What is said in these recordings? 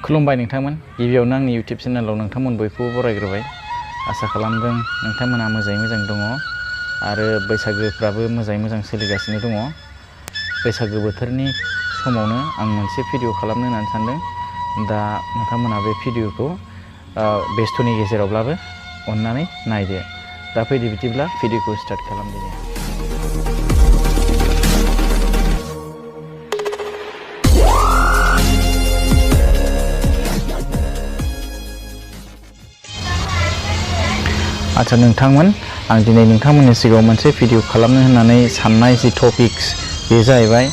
खुलुमबाय नोंथांमोन गिबियावनो आंनि YouTube चेनेलाव नोंथांमोन बयखौबो बरायग्रोबाय आसा खालामदों नोंथांमोना मोजाङै मोजां दङ आरो बैसागोफ्राबो मोजाङै मोजां सोलिगासिनो दङ बैसागो बोथोरनि समावनो आं मोनसे भिडिअ खालामनो होननानै सानदों दा नोंथांमोना बे भिडिअखौ बेस्थ'नि गेजेरावब्लाबो अननानै नायदो दा फैदो बिदिब्ला भिडिअखौ स्टार्ट खालामदिनि आच्छा नोंथांमोन आं दिनै नोंथांमोननि सिगाङाव मोनसे भिडिअ खालामनो होननानै साननाय जि टपिक्स बे जाहैबाय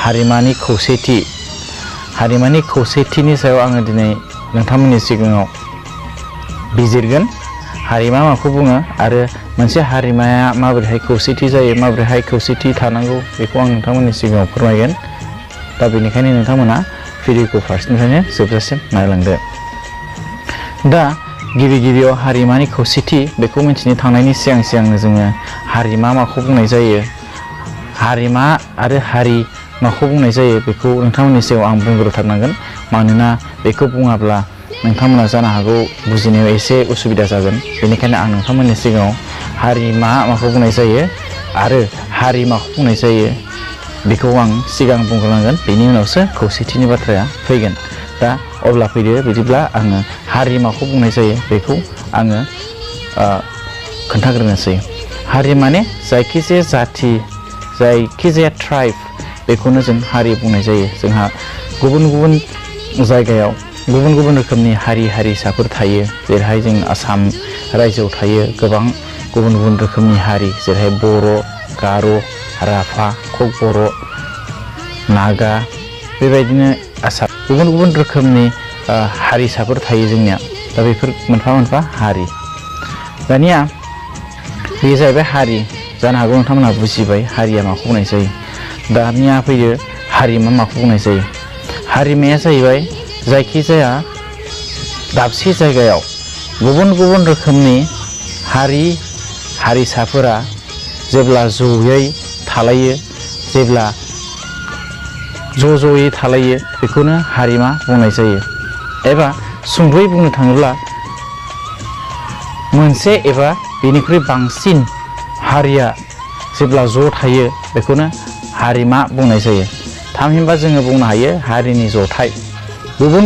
हारिमानि खौसेथि हारिमानि खौसेथिनि सायाव आङो दिनै नोंथांमोननि सिगाङाव बिजिरगोन हारिमा माखौ बुङो आरो मोनसे हारिमाया माबोरैहाय खौसेथि जायो माबोरैहाय खौसेथि थानांगौ बेखौ आं नोंथांमोननि सिगाङाव फोरमायगोन दा बेनिखायनो नोंथांमोना भिडिअखौ फार्स्टनिफ्रायनो जोबजासिम नायलांदो दा गिबियाव हारिमानि खौसेथि बेखौ मिथिनो थांनायनि सिगांनो जोङो हारिमा माखौ बुंनाय जायो हारिमा आरो हारि माखौ बुंनाय जायो बेखौ नोंथांमोननि सिगाङाव आं बुंग्रोथारनांगोन मानोना बेखौ बुङाब्ला नोंथांमोना जानो हागौ बुजिनायाव एसे उसुबिदा जागोन बेनिखायनो आं नोंथांमोननि सिगाङाव हारिमा माखौ बुंनाय जायो आरो हारि माखौ बुंनाय जायो बेखौ आं सिगां बुंग्रोनांगोन बेनि उनावसो खौसेथिनि बाथ्राया फैगोन दा अब्ला फैदो बिदिब्ला आङो हारि माखौ बुंनाय जायो बेखौ आङो खोन्थाग्रोनोसै हारि माने जायखिजाया जाथि जायखिजाया ट्राइब बेखौनो जों हारि बुंनाय जायो जोंहा गुबुन गुबुन जायगायाव गुबुन गुबुन रोखोमनि हारिसाफोर थायो जेरैहाय जों आसाम रायजोआव थायो गोबां गुबुन गुबुन रोखोमनि हारि जेरैहाय बर' गार' राभा कक बर' नागा बेबायदिनो आसाम गुबुन गुबुन रोखोमनि हारिसाफोर थायो जोंनिया दा बेफोर मोनफा मोनफा हारि दानिया बे जाहैबाय हारि जानो हागौ नोंथांमोनहा बुजिबाय हारिया माखौ बुंनाय जायो दानिया फैयो हारिमा माखौ बुंनाय जायो हारिमाया जाहैबाय जायखिजाया दाबसे जायगायाव गुबुन गुबुन रोखोमनि हारिसाफोरा जेब्ला जयै थालायो जेब्ला ज'यै थालायो बेखौनो हारिमा बुंनाय जायो एबा सुंद'यै बुंनो थाङोब्ला मोनसे एबा बेनिख्रुइ बांसिन हारिया जेब्ला ज' थायो बेखौनो हारिमा बुंनाय जायो थामहिनबा जोङो बुंनो हायो हारिनि जथाय गुबुन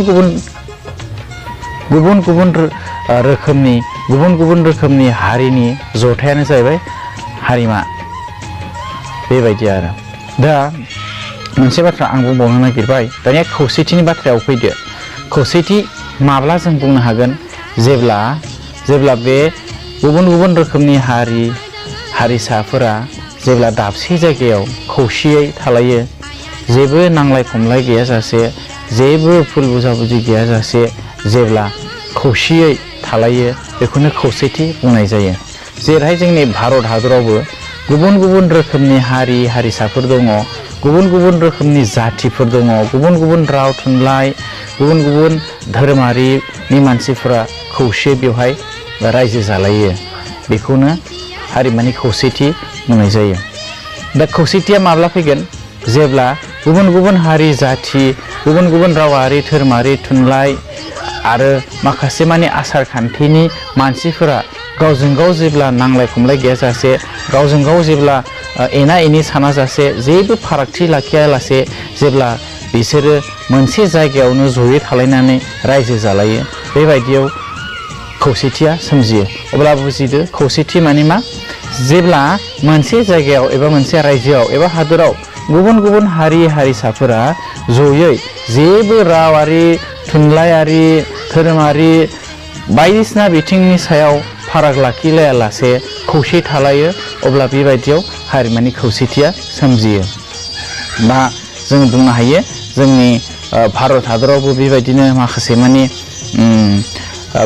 गुबुन रोखोमनि हारिनि जथायानो जाहैबाय हारिमा बेबायदि आरो दा मोनसे बाथ्रा आं बुंबावनो नागिरबाय दानिया खौसेथिनि बाथ्रायाव फैदो खौसेथि माब्ला जों बुंनो हागोन जेब्ला बे गुबुन गुबुन रोखोमनि हारिसाफोरा जेब्ला दाबसे जायगायाव खौसेयै थालायो जेबो नांलाय खमलाय गैयाजासे जेबो फुल बुजा-बुजि गैयाजासे जेब्ला खौसेयै थालायो बेखौनो खौसेथि बुंनाय जायो जेरैहाय जोंनि भारत हादरावबो गुबुन गुबुन रोखोमनि हारिसाफोर दङ गुबुन गुबुन रोखोमनि जाथिफोर दङ गुबुन गुबुन राव थुनलाइ गुबुन गुबुन धोरोमारिनि मानसिफोरा खौसे बेवहाय रायजो जालायो बेखौनो हारिमानि खौसेथि बुंनाय जायो दा खौसेथिया माब्ला फैगोन जेब्ला गुबुन गुबुन हारि जाथि गुबुन गुबुन रावारि धोरोमारि थुनलाइ आरो माखासे माने आसार खान्थिनि मानसिफोरा गावजों गाव जेब्ला नांलाय खमलाय गैयाजासे गावजों गाव जेब्ला एना एनि सानाजासे जेबो फारागथि लाखियालासे जेब्ला बिसोरो मोनसे जायगायावनो जयै थालायनानै रायजो जालायो बेबायदियाव खौसेथिया सोमजियो अब्ला बुजिदो खौसेथि माने मा जेब्ला मोनसे जायगायाव एबा मोनसे रायजोआव एबा हादराव गुबुन गुबुन हारिसाफोरा जयै जेबो रावारि थुनलाइयारि धोरोमारि बायदिसिना बिथिंनि सायाव फाराग लाखिलायालासे खौसे थालायो अब्ला बेबायदियाव हारिमानि खौसेथिया सोमजियो दा जों बुंनो हायो जोंनि भारत हादरावबो बेबायदिनो माखासे माने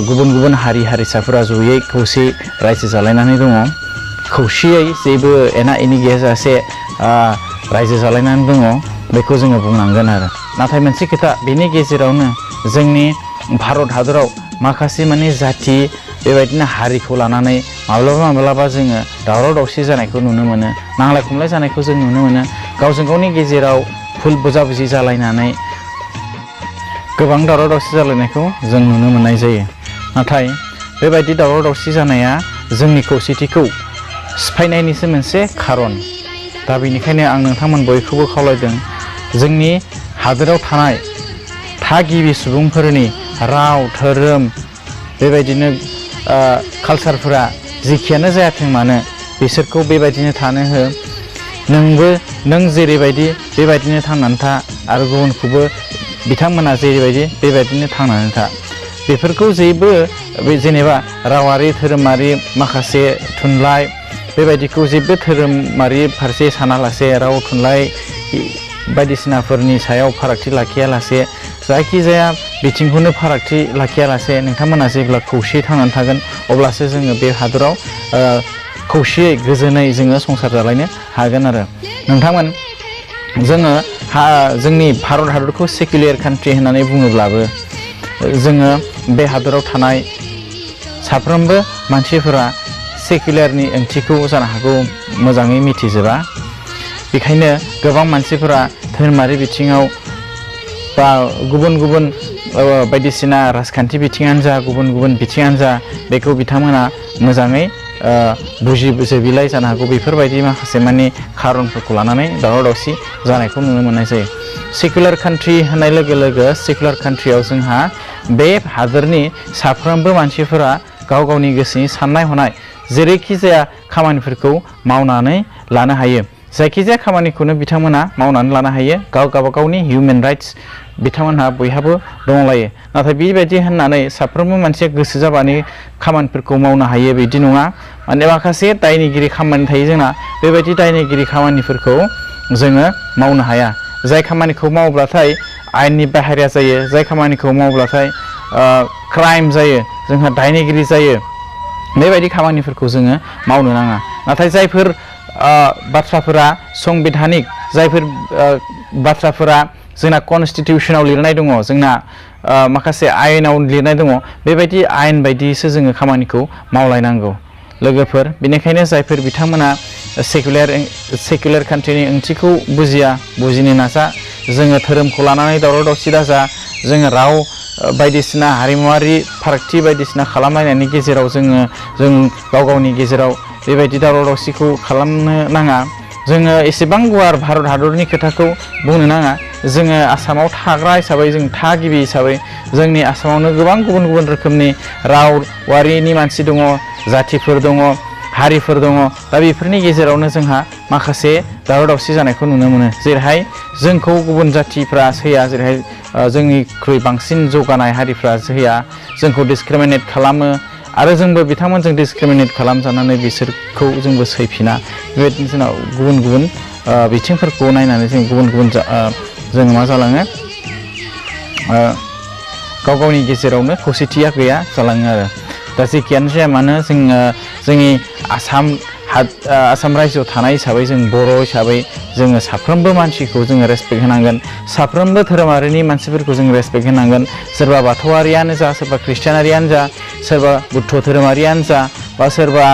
गुबुन गुबुन हारिसाफोरा जयै खौसे रायजो जालायनानै दङ खौसेयै जेबो एना एनि गैयाजासे रायजो जालायनानै दङ बेखौ जोङो बुंनांगोन आरो नाथाय मोनसे खोथा बेनि गेजेरावनो जोंनि भारत हादराव माखासे माने जाथि बेबायदिनो हारिखौ लानानै माब्लाबा जोङो दावराव दावसि जानायखौ नुनो मोनो नांलाय खमलाय जानायखौ जों नुनो मोनो गावजों गावनि गेजेराव भुल बुजा-बुजि जालायनानै गोबां दावराव दावसि जालायनायखौ जों नुनो मोननाय जायो। नाथाय बेबायदि दावराव दावसि जानाया जोंनि खौसेथिखौ सिफायनायनिसो मोनसे खारन। दा बेनिखायनो आं नोंथांमोन बयखौबो खावलायदों, जोंनि हादोराव थानाय थागिबि सुबुंफोरनि राव धोरोम बेबायदिनो कालसारफोरा जेखियानो जायाथों मानो बिसोरखौ बेबायदिनो थानो हो। नों जेरैबायदि बेबायदिनो थांनानै था आरो गुबुनखौबो बिथांमोना जेरैबायदि बेबायदिनो थांनानै था। बेफोरखौ जेबो जेनेबा रावारि धोरोमारि माखासे थुनलाइ बेबायदिखौ जेबो धोरोमारि फारसे सानालासे राव थुनलाइ बायदिसिनाफोरनि सायाव फारागथि लाखियालासे जायखिजाया बिथिंखौनो फारागथि लाखियालासे नोंथांमोना जेब्ला खौसेयै थांनानै थागोन अब्लासो जोङो बे हादराव खौसेयै गोजोनै जोङो संसार जालायनो हागोन। आरो नोंथांमोन जोङो जोंनि भारत हादरखौ सेकुलार कान्ट्रि होननानै बुङोब्लाबो जोङो बे हादराव थानाय साफ्रोमबो मानसिफोरा सेकुलारनि ओंथिखौ जानो हागौ मोजाङै मिथिजोबा। बेखायनो गोबां मानसिफोरा धोरोमारि बिथिङाव बा गुबुन गुबुन बायदिसिना राजखान्थि बिथिङानो जा गुबुन गुबुन बिथिङानो जा बेखौ बिथांमोना मोजाङै बुजिजोबिलाय जानो हागौ। बेफोरबायदि माखासे माने खारनफोरखौ लानानै दावराव दावसि जानायखौ नुनो मोननाय जायो। सेकुलार कान्ट्रि होननाय लोगो लोगो सेकुलार कान्ट्रियाव जोंहा बे हादोरनि साफ्रोमबो मानसिफोरा गाव गावनि गोसोनि साननाय हनाय जेरैखि जाया खामानिफोरखौ मावनानै लानो हायो। जायखिजाया खामानिखौनो बिथांमोना मावनानै लानो हायो। गावबागावनि हिउमेन राइट्स बिथांमोनहा बयहाबो दंलायो। नाथाय बेबायदि होननानै साफ्रोमबो मानसिया गोसो जाबानो खामानिफोरखौ मावनो हायो बिदि नङा। माने माखासे दायनिगिरि खामानि थायो जोंना, बेबायदि दायनिगिरि खामानिफोरखौ जोङो मावनो हाया। जाय खामानिखौ मावब्लाथाय आयेननि बाहेरा जायो, जाय खामानिखौ मावब्लाथाय क्राइम जायो, जोंहा दायनिगिरि जायो, बेबायदि खामानिफोरखौ जोङो मावनो नाङा। नाथाय जायफोर बाथ्राफोरा संबिधानिक, जायफोर बाथ्राफोरा जोंना कनस्टिटिउसनाव लिरनाय दङ, जोंना माखासे आयेनाव लिरनाय दङ, बेबायदि आयेन बायदियैसो जोङो खामानिखौ मावलायनांगौ लोगोफोर। बेनिखायनो जायफोर बिथांमोना सेकुलार कान्ट्रिनि ओंथिखौ बुजिनो नाजा, जोङो धोरोमखौ लानानै दावराव दावसि दाजा, जोङो राव बायदिसिना हारिमुवारि फारागथि बायदिसिना खालामलायनायनि गेजेराव जों गाव गावनि गेजेराव बेबायदि दावराव दावसिखौ खालामनो नाङा। जोङो एसेबां गुवार भारत हादरनि खोथाखौ बुंनो नाङा। जोङो आसामाव थाग्रा हिसाबै, जों थागिबि हिसाबै जोंनि आसामावनो गोबां गुबुन गुबुन रोखोमनि रावारिनि मानसि दङ, जाथिफोर दङ, हारिफोर दङ। दा बेफोरनि गेजेरावनो जोंहा माखासे दावराव दावसि जानायखौ नुनो मोनो। जेरैहाय जोंखौ गुबुन जाथिफ्रा सैया, जेरैहाय जोंनिख्रुइ बांसिन जौगानाय हारिफ्रा सैया, जोंखौ डिसक्रिमिनेट खालामो आरो जोंबो बिथांमोनजों डिसक्रिमिनेट खालामजानानै बिसोरखौ जोंबो सैफिना। बेबायदिनो जोंनाव गुबुन गुबुन बिथिंफोरखौ नायनानै जों गुबुन गुबुन जोङो मा जालाङो, गाव गावनि गेजेरावनो खौसेथिया गैया जालाङो। आरो दा जेखियानो जाया मानो जोंनि आसाम रायजोआव थानाय हिसाबै, जों बर' हिसाबै जोङो साफ्रोमबो मानसिखौ जोङो रेसपेक्ट होनांगोन। साफ्रोमबो धोरोमारिनि मानसिफोरखौ जों रेसपेक्ट होनांगोन। सोरबा बाथौआरियानो जा, सोरबा ख्रिस्टियानारियानो जा, सोरबा बुद्ध धोरोमारियानो जा, बा सोरबा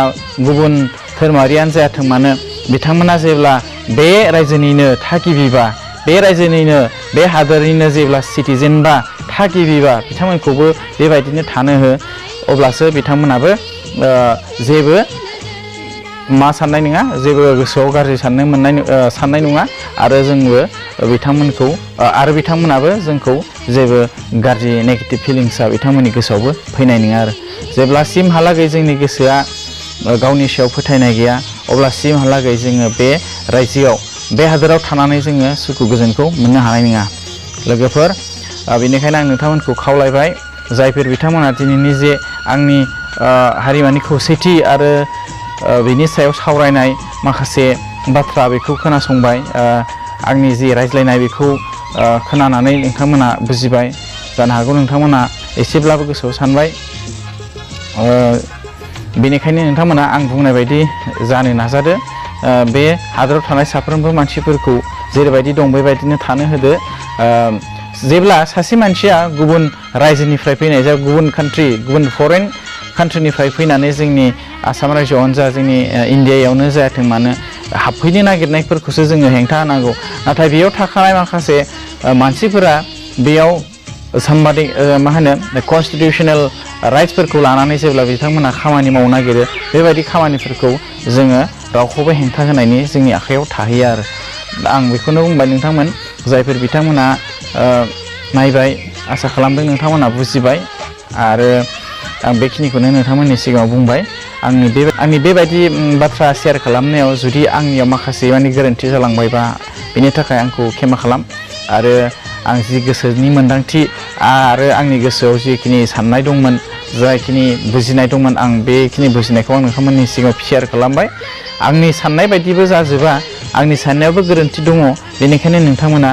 गुबुन धोरोमारियानो जायाथों मानो, बिथांमोना जेब्ला बे रायजोनिनो थागिबिबा, बे रायजोनिनो बे हादोरनिनो जेब्ला सिटिजेन बा थागिबिबा, बिथांमोनखौबो बेबायदिनो थानो हो। अब्लासो बिथांमोनाबो जेबो मा साननाय नङा, जेबो गोसोआव गाज्रि साननाय नङा। आरो जोंबो बिथांमोनखौ आरो बिथांमोनाबो जोंखौ जेबो गाज्रि नेगेटिभ फिलिंसआ बिथांमोननि गोसोआवबो फैनाय नङा। आरो जेब्लासिमहालागै जोंनि गोसोआ गावनि सायाव फोथायनाय गैया, अब्लासिमहालागै जोङो बे रायजोआव, बे हादोराव थानानै जोङो सुखु गोजोनखौ मोननो हानाय नङा लोगोफोर। बेनिखायनो आं नोंथांमोनखौ खावलायबाय, जायफोर बिथांमोना दिनैनि जे आंनि हारिमानि खौसेथि आरो बेनि सायाव सावरायनाय माखासे बाथ्रा बेखौ खोनासंबाय, आंनि जि रायज्लायनाय बेखौ खोनानानै नोंथांमोना बुजिबाय जानो हागौ, नोंथांमोना एसेब्लाबो गोसोआव सानबाय। बेनिखायनो नोंथांमोना आं बुंनाय बायदि जानो नाजादो। बे हादराव थानाय साफ्रोमबो मानसिफोरखौ जेरैबायदि दं बेबायदिनो थानो होदो। जेब्ला सासे मानसिया गुबुन रायजोनिफ्राय फैनाय, जा गुबुन कान्ट्रि, गुबुन फरेन कान्ट्रिनिफ्राय फैनानै जोंनि आसाम रायजोआवनो जा, जोंनि इण्डियायावनो जायाथों मानो हाबफैनो नागिरनायफोरखौसो जोङो हेंथा होनांगौ। नाथाय बेयाव थाखानाय माखासे मानसिफोरा बेयाव सामबादि मा होनो कनस्टिटिउसनेल राइट्सफोरखौ लानानै जेब्ला बिथांमोना खामानि मावनो नागिरो बेबायदि खामानिफोरखौ जोङो रावखौबो हेंथा होनायनि जोंनि आखायाव थाहैया आरो आं बेखौनो बुंबाय नोंथांमोन जायफोर बिथांमोना नायबाय आसा खालामदों नोंथांमोना बुजिबाय आरो आं बेखिनिखौनो नोंथांमोननि सिगाङाव बुंबाय आंनि बेबायदि बाथ्रा शेयार खालामनायाव जुदि आंनियाव माखासे माने गोरोन्थि जालांबायबा बेनि थाखाय आंखौ क्षमा खालाम आरो आं जि गोसोनि मोन्दांथि आरो आंनि गोसोआव जिखिनि साननाय दंमोन जायखिनि बुजिनाय दंमोन आं बेखिनि बुजिनायखौ आं नोंथांमोननि सिगाङाव शेयार खालामबाय आंनि साननाय बायदिबो जाजोबा आंनि साननायावबो गोरोन्थि दङ बेनिखायनो नोंथांमोना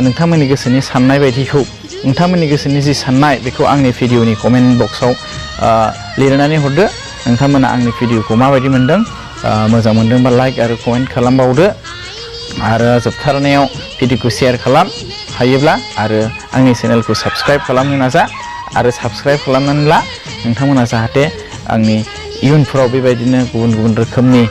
नोंथांमोननि गोसोनि साननाय बायदिखौ नोंथांमोननि गोसोनि जि साननाय बेखौ आंनि भिडिअनि कमेन्ट बक्सआव लिरनानै हरदो नोंथांमोना आंनि भिडिअखौ माबायदि मोनदों मोजां मोनदोंबा लाइक आरो कमेन्ट खालामबावदो आरो जोबथारनायाव भिडिअखौ शेयार खालाम हायोब्ला आरो आंनि चेनेलखौ साबस्क्राइब खालामनो नाजा आरो साबस्क्राइब खालामनानै ला नोंथांमोना जाहाथे आंनि इयुनफोराव बेबायदिनो गुबुन गुबुन रोखोमनि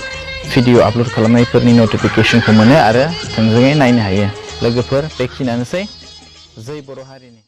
भिडिअ आपल'ड खालामनायफोरनि नटिफिकेसनखौ मोनो आरो थोंजोङै नायनो हायो लोगोफोर बेखिनियानोसै जै बर' हारिनि